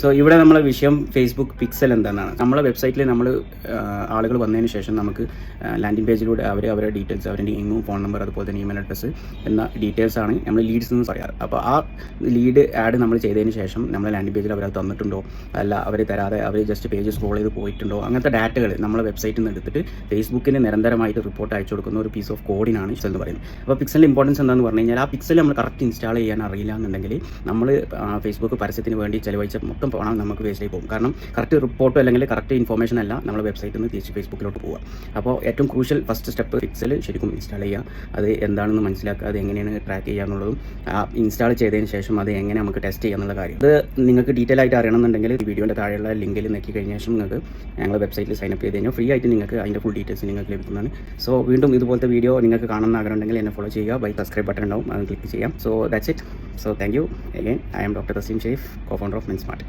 So ഇവിടെ നമ്മളെ വിഷയം ഫേസ്ബുക്ക് പിക്സൽ എന്താണെന്നാണ്. നമ്മളെ വെബ്സൈറ്റിൽ നമ്മൾ ആളുകൾ വന്നതിന് ശേഷം നമുക്ക് ലാൻഡിംഗ് പേജിലൂടെ അവരുടെ ഡീറ്റെയിൽസ്, അവരുടെ നെയിമും ഫോൺ നമ്പർ അതുപോലെ തന്നെ ഇമെയിൽ അഡ്രസ്സ് എന്ന ഡീറ്റെയിൽസാണ് നമ്മൾ ലീഡ്സ് എന്ന് പറയാറ്. അപ്പോൾ ആ ലീഡ് ആഡ് നമ്മൾ ചെയ്തതിന് ശേഷം നമ്മളെ ലാൻഡിംഗ് പേജിൽ അവർ തന്നിട്ടുണ്ടോ, അല്ല അവർ തരാതെ അവർ ജസ്റ്റ് പേജ് സ്ക്രോൾ ചെയ്ത് പോയിട്ടുണ്ടോ, അങ്ങനത്തെ ഡാറ്റകൾ നമ്മളെ വെബ്സൈറ്റിൽ നിന്ന് എടുത്തിട്ട് ഫേസ്ബുക്കിന് നിരന്തരമായിട്ട് റിപ്പോർട്ട് അയച്ചു കൊടുക്കുന്ന ഒരു പീസ് ഓഫ് കോഡിനാണ് പിക്സൽ എന്ന് പറയുന്നത്. അപ്പോൾ പിക്സലിൻ്റെ ഇമ്പോർട്ടൻസ് എന്താണെന്ന് പറഞ്ഞു കഴിഞ്ഞാൽ, ആ പിക്സൽ നമ്മൾ കറക്റ്റ് ഇൻസ്റ്റാൾ ചെയ്യാൻ അറിയില്ല എന്നുണ്ടെങ്കിൽ നമ്മൾ ഫേസ്ബുക്ക് പരസ്യത്തിന് വേണ്ടി ചിലവഴിച്ച മൊത്തം പണം നമുക്ക് വേസ്റ്റായി പോകും. കാരണം കറക്റ്റ് റിപ്പോർട്ടോ അല്ലെങ്കിൽ കറക്റ്റ് ഇൻഫോർമേഷൻ അല്ല നമ്മുടെ വെബ്സൈറ്റിൽ നിന്ന് തിരിച്ച് ഫേസ്ബുക്കിലോട്ട് പോകുക. അപ്പോൾ ഏറ്റവും ക്രൂഷ്യൽ ഫസ്റ്റ് സ്റ്റെപ്പ് പിക്സൽ ശരിക്കും ഇൻസ്റ്റാൾ ചെയ്യുക, അത് എന്താണെന്ന് മനസ്സിലാക്കുക, അത് എങ്ങനെയാണ് ട്രാക്ക് ചെയ്യുക എന്നുള്ളതും ഇൻസ്റ്റാൾ ചെയ്തതിന് ശേഷം അത് എങ്ങനെ നമുക്ക് ടെസ്റ്റ് ചെയ്യുക എന്നുള്ള കാര്യം. ഇത് നിങ്ങൾക്ക് ഡീറ്റെയിൽ ആയിട്ട് അറിയണമെന്നുണ്ടെങ്കിൽ ഈ വീഡിയോൻ്റെ താഴെയുള്ള ലിങ്കിൽ നെക്കി കഴിഞ്ഞ ശേഷം നിങ്ങൾക്ക് ഞങ്ങളുടെ വെബ്സൈറ്റിൽ സൈനപ്പ് ചെയ്ത് കഴിഞ്ഞാൽ ഫ്രീ ആയിട്ട് നിങ്ങൾക്ക് അതിൻ്റെ ഫുൾ ഡീറ്റെയിൽസ് നിങ്ങൾക്ക് ലഭിക്കുന്നതാണ്. സോ വീണ്ടും ഇതുപോലത്തെ വീഡിയോ നിങ്ങൾക്ക് കാണുന്ന ആഗ്രഹം ഉണ്ടെങ്കിൽ എന്നെ ഫോളോ ചെയ്യുക. സബ്സ്ക്രൈബ് ബട്ടൺ ഉണ്ടാവും, അത് ക്ലിക്ക് ചെയ്യാം. So that's it. So thank you again. I am doctor Thaseem Shaif, co-founder of Mint Smart.